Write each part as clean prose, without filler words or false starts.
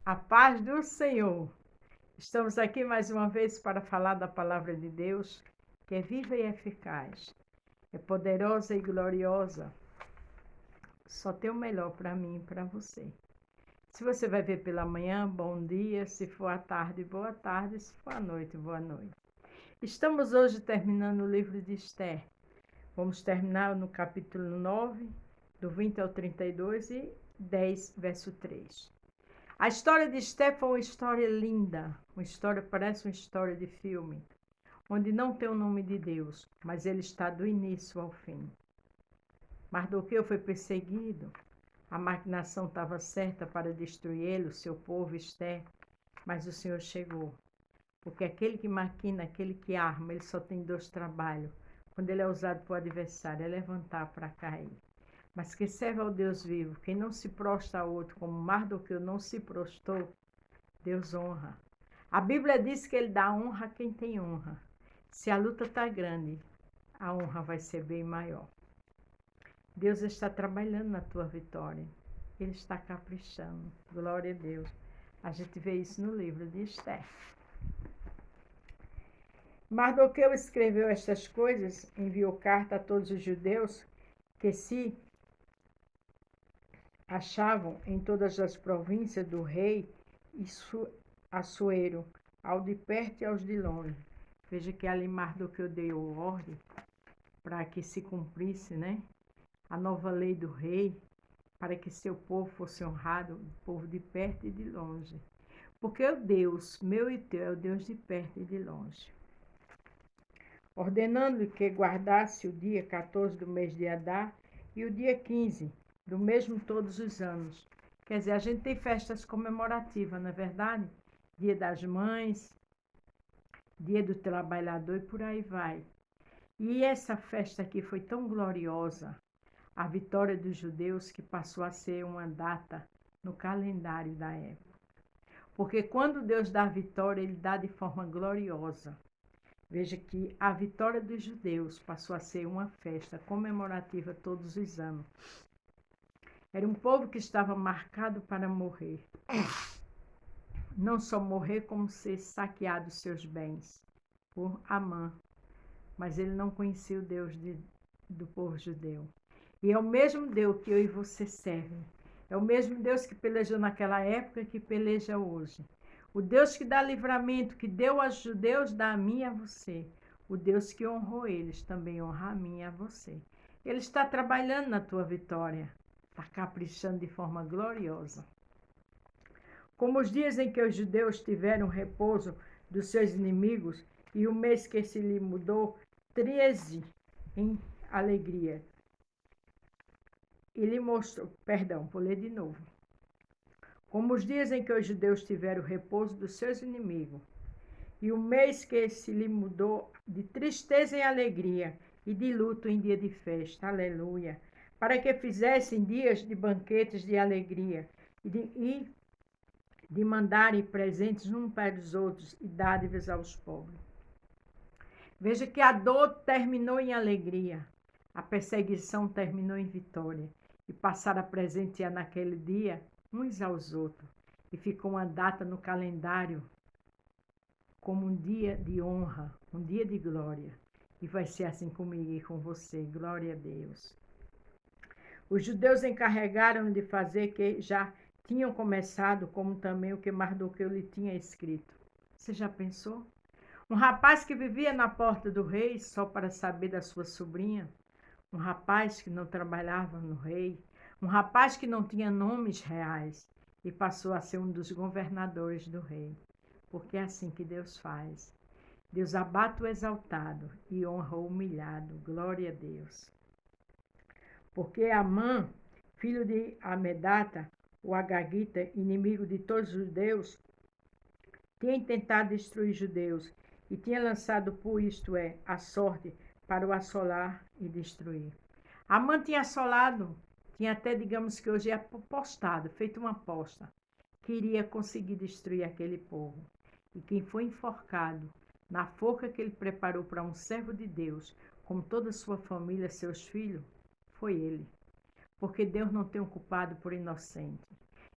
A paz do Senhor. Estamos aqui mais uma vez para falar da palavra de Deus, que é viva e eficaz, é poderosa e gloriosa. Só tem o melhor para mim e para você. Se você vai ver pela manhã, bom dia. Se for à tarde, boa tarde. Se for à noite, boa noite. Estamos hoje terminando o livro de Esther. Vamos terminar no capítulo 9, do 20 ao 32 e 10, verso 3. A história de Esther foi uma história linda, parece uma história de filme, onde não tem o nome de Deus, mas ele está do início ao fim. Mardoqueu foi perseguido, a maquinação estava certa para destruir ele, o seu povo, Esther, mas o Senhor chegou. Porque aquele que maquina, aquele que arma, ele só tem dois trabalhos. Quando ele é usado por adversário, é levantar para cair. Mas quem serve ao Deus vivo, quem não se prostra a outro, como Mardoqueu não se prostrou, Deus honra. A Bíblia diz que ele dá honra a quem tem honra. Se a luta está grande, a honra vai ser bem maior. Deus está trabalhando na tua vitória. Ele está caprichando. Glória a Deus. A gente vê isso no livro de Esther. Mardoqueu escreveu estas coisas, enviou carta a todos os judeus que se achavam em todas as províncias do rei Assuero, ao de perto e aos de longe. Veja que ali Mardoqueu deu ordem para que se cumprisse, a nova lei do rei, para que seu povo fosse honrado, o povo de perto e de longe. Porque o Deus, meu e teu, é o Deus de perto e de longe. Ordenando-lhe que guardasse o dia 14 do mês de Adar e o dia 15, do mesmo todos os anos. Quer dizer, a gente tem festas comemorativas, não é verdade? Dia das Mães, Dia do Trabalhador e por aí vai. E essa festa aqui foi tão gloriosa, a vitória dos judeus, que passou a ser uma data no calendário da época. Porque quando Deus dá a vitória, Ele dá de forma gloriosa. Veja que a vitória dos judeus passou a ser uma festa comemorativa todos os anos. Era um povo que estava marcado para morrer. Não só morrer, como ser saqueado seus bens por Amã. Mas ele não conhecia o Deus do povo judeu. E é o mesmo Deus que eu e você servem. É o mesmo Deus que pelejou naquela época que peleja hoje. O Deus que dá livramento, que deu aos judeus, dá a mim e a você. O Deus que honrou eles também honra a mim e a você. Ele está trabalhando na tua vitória. Está caprichando de forma gloriosa. Como os dias em que os judeus tiveram repouso dos seus inimigos, e o mês que se lhe mudou 13 em alegria. E lhe mostrou, vou ler de novo. Como os dias em que os judeus tiveram repouso dos seus inimigos, e o mês que se lhe mudou de tristeza em alegria, e de luto em dia de festa, aleluia, para que fizessem dias de banquetes de alegria, e de mandarem presentes uns para os outros, e dádivas aos pobres. Veja que a dor terminou em alegria, a perseguição terminou em vitória, e passaram a presentear naquele dia uns aos outros, e ficou uma data no calendário como um dia de honra, um dia de glória, e vai ser assim comigo e com você, glória a Deus. Os judeus encarregaram de fazer que já tinham começado, como também o que Mardoqueu lhe tinha escrito. Você já pensou? Um rapaz que vivia na porta do rei só para saber da sua sobrinha. Um rapaz que não trabalhava no rei. Um rapaz que não tinha nomes reais e passou a ser um dos governadores do rei. Porque é assim que Deus faz. Deus abate o exaltado e honra o humilhado. Glória a Deus. Porque Amã, filho de Amedata, o Agagita, inimigo de todos os judeus, tinha tentado destruir os judeus e tinha lançado por isto a sorte para o assolar e destruir. Amã tinha assolado, tinha até, digamos que hoje, apostado, feito uma aposta, que iria conseguir destruir aquele povo. E quem foi enforcado na forca que ele preparou para um servo de Deus, como toda a sua família, seus filhos, foi ele. Porque Deus não tem um culpado por inocente.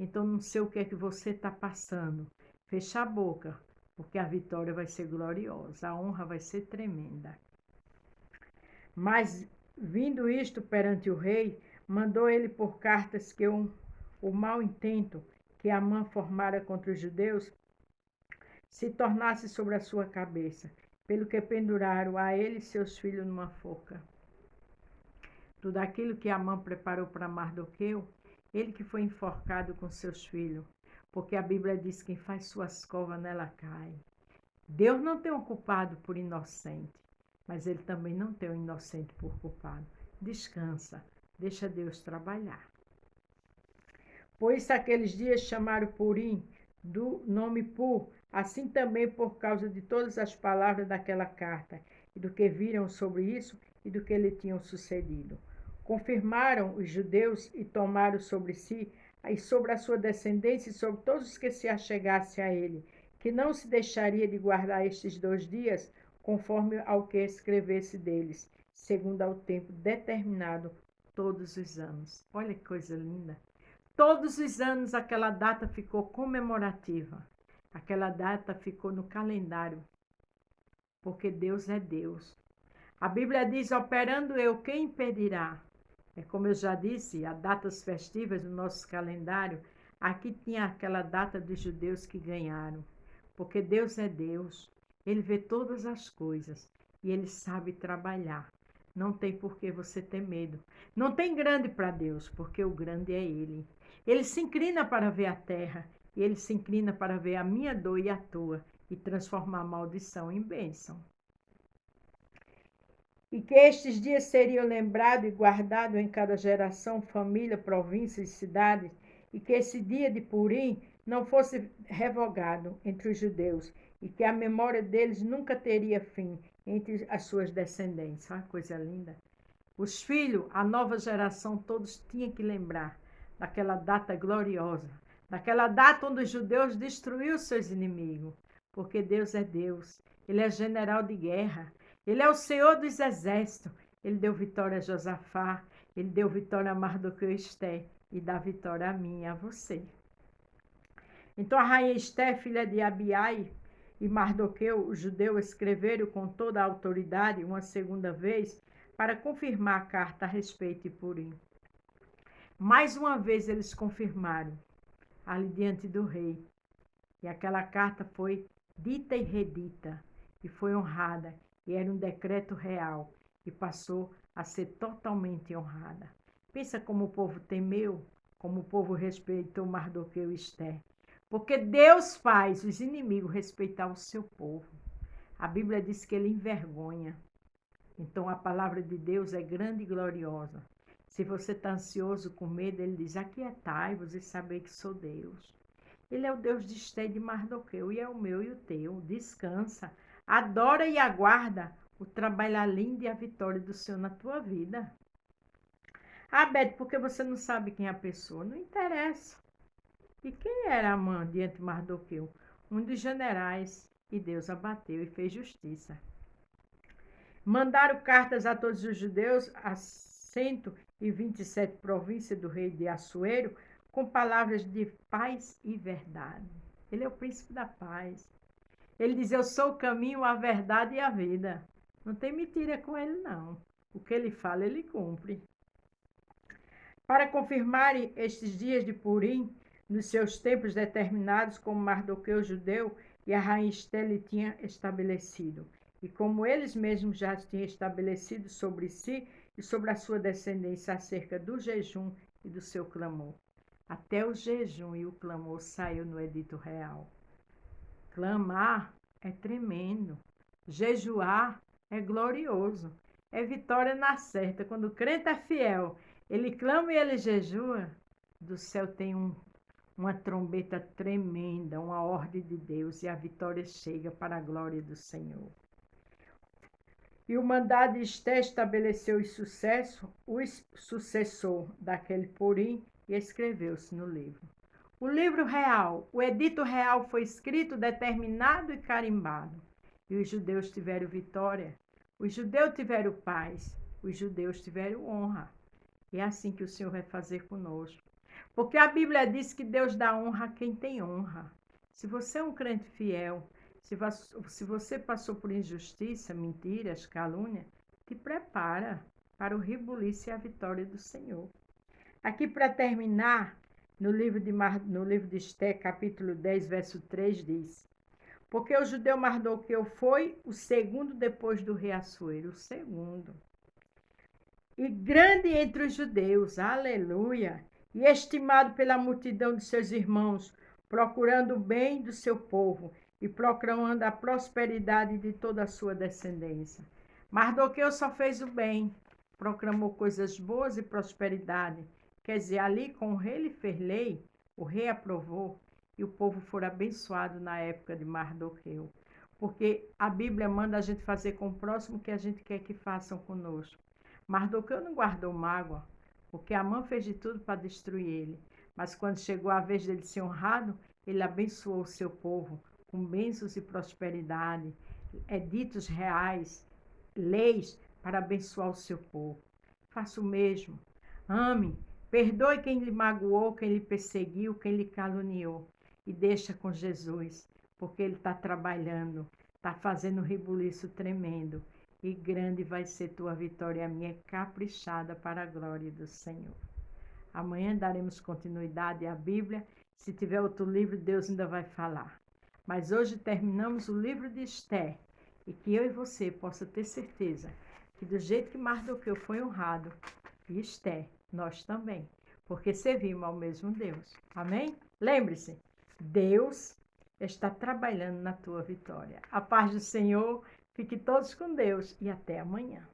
Então não sei o que é que você está passando. Fecha a boca, porque a vitória vai ser gloriosa, a honra vai ser tremenda. Mas, vindo isto perante o rei, mandou ele por cartas que o mau intento que Amã formara contra os judeus se tornasse sobre a sua cabeça, pelo que penduraram a ele e seus filhos numa forca. Tudo aquilo que Amã preparou para Mardoqueu, ele que foi enforcado com seus filhos, porque a Bíblia diz que quem faz suas covas nela cai. Deus não tem um culpado por inocente, mas ele também não tem um inocente por culpado. Descansa, deixa Deus trabalhar. Por isso aqueles dias chamaram Purim, do nome Pur, assim também por causa de todas as palavras daquela carta, e do que viram sobre isso e do que lhe tinham sucedido. Confirmaram os judeus e tomaram sobre si, e sobre a sua descendência e sobre todos os que se achegassem a ele, que não se deixaria de guardar estes 2 dias, conforme ao que escrevesse deles, segundo ao tempo determinado todos os anos. Olha que coisa linda! Todos os anos aquela data ficou comemorativa. Aquela data ficou no calendário, porque Deus é Deus. A Bíblia diz, operando eu, quem impedirá? É como eu já disse, as datas festivas do nosso calendário, aqui tinha aquela data dos judeus que ganharam. Porque Deus é Deus, Ele vê todas as coisas e Ele sabe trabalhar. Não tem por que você ter medo. Não tem grande para Deus, porque o grande é Ele. Ele se inclina para ver a terra, e Ele se inclina para ver a minha dor e a tua, e transformar a maldição em bênção. E que estes dias seriam lembrados e guardados em cada geração, família, província e cidade, e que esse dia de Purim não fosse revogado entre os judeus, e que a memória deles nunca teria fim entre as suas descendências. Olha que coisa linda. Os filhos, a nova geração, todos tinham que lembrar daquela data gloriosa, daquela data onde os judeus destruíram seus inimigos, porque Deus é Deus, Ele é general de guerra, Ele é o Senhor dos exércitos, Ele deu vitória a Josafá, Ele deu vitória a Mardoqueu e Esté, e dá vitória a mim e a você. Então a rainha Esté, filha de Abiai, e Mardoqueu, o judeu, escreveram com toda a autoridade uma segunda vez para confirmar a carta a respeito de Purim. Mais uma vez eles confirmaram, ali diante do rei. E aquela carta foi dita e redita, e foi honrada, e era um decreto real, e passou a ser totalmente honrada. Pensa como o povo temeu, como o povo respeitou Mardoqueu e Esté. Porque Deus faz os inimigos respeitar o seu povo. A Bíblia diz que ele envergonha. Então a palavra de Deus é grande e gloriosa. Se você está ansioso, com medo, ele diz, aquietai-vos e saber que sou Deus. Ele é o Deus de Esté e de Mardoqueu, e é o meu e o teu. Descansa, adora e aguarda o trabalhar lindo e a vitória do Senhor na tua vida. Ah, Beto, porque você não sabe quem é a pessoa? Não interessa. E quem era Amã diante de Mardoqueu? Um dos generais, e Deus abateu e fez justiça. Mandaram cartas a todos os judeus, a 127 províncias do rei de Assuero, com palavras de paz e verdade. Ele é o príncipe da paz. Ele diz, eu sou o caminho, a verdade e a vida. Não tem mentira com ele, não. O que ele fala, ele cumpre. Para confirmarem estes dias de Purim, nos seus tempos determinados, como Mardoqueu judeu e a rainha Esté lhe tinha estabelecido, e como eles mesmos já tinham estabelecido sobre si e sobre a sua descendência acerca do jejum e do seu clamor. Até o jejum e o clamor saiu no edito real. Clamar é tremendo. Jejuar é glorioso. É vitória na certa. Quando o crente é fiel, ele clama e ele jejua, do céu tem uma trombeta tremenda, uma ordem de Deus, e a vitória chega para a glória do Senhor. E o mandado de Esté estabeleceu o sucessor daquele Purim, e escreveu-se no livro. O livro real, o edito real foi escrito, determinado e carimbado. E os judeus tiveram vitória, os judeus tiveram paz, os judeus tiveram honra. E é assim que o Senhor vai fazer conosco. Porque a Bíblia diz que Deus dá honra a quem tem honra. Se você é um crente fiel, se você passou por injustiça, mentiras, calúnia, te prepara para o rebuliço e a vitória do Senhor. Aqui para terminar, no livro de Esté, capítulo 10, verso 3, diz: porque o judeu Mardoqueu foi o segundo depois do rei Assuero, o segundo. E grande entre os judeus, aleluia, e estimado pela multidão de seus irmãos, procurando o bem do seu povo e proclamando a prosperidade de toda a sua descendência. Mardoqueu só fez o bem, proclamou coisas boas e prosperidade. Quer dizer, ali com o rei ele fez lei, o rei aprovou e o povo foi abençoado na época de Mardoqueu. Porque a Bíblia manda a gente fazer com o próximo o que a gente quer que façam conosco. Mardoqueu não guardou mágoa, porque Amã fez de tudo para destruir ele. Mas quando chegou a vez dele ser honrado, ele abençoou o seu povo com bênçãos e prosperidade, editos reais, leis para abençoar o seu povo. Faça o mesmo. Ame, perdoe quem lhe magoou, quem lhe perseguiu, quem lhe caluniou. E deixa com Jesus, porque ele está trabalhando, está fazendo um rebuliço tremendo. E grande vai ser tua vitória, a minha caprichada para a glória do Senhor. Amanhã daremos continuidade à Bíblia. Se tiver outro livro, Deus ainda vai falar. Mas hoje terminamos o livro de Esté. E que eu e você possa ter certeza que do jeito que Mardoqueu foi honrado, e Esté, nós também. Porque servimos ao mesmo Deus. Amém? Lembre-se, Deus está trabalhando na tua vitória. A paz do Senhor. Fique todos com Deus e até amanhã.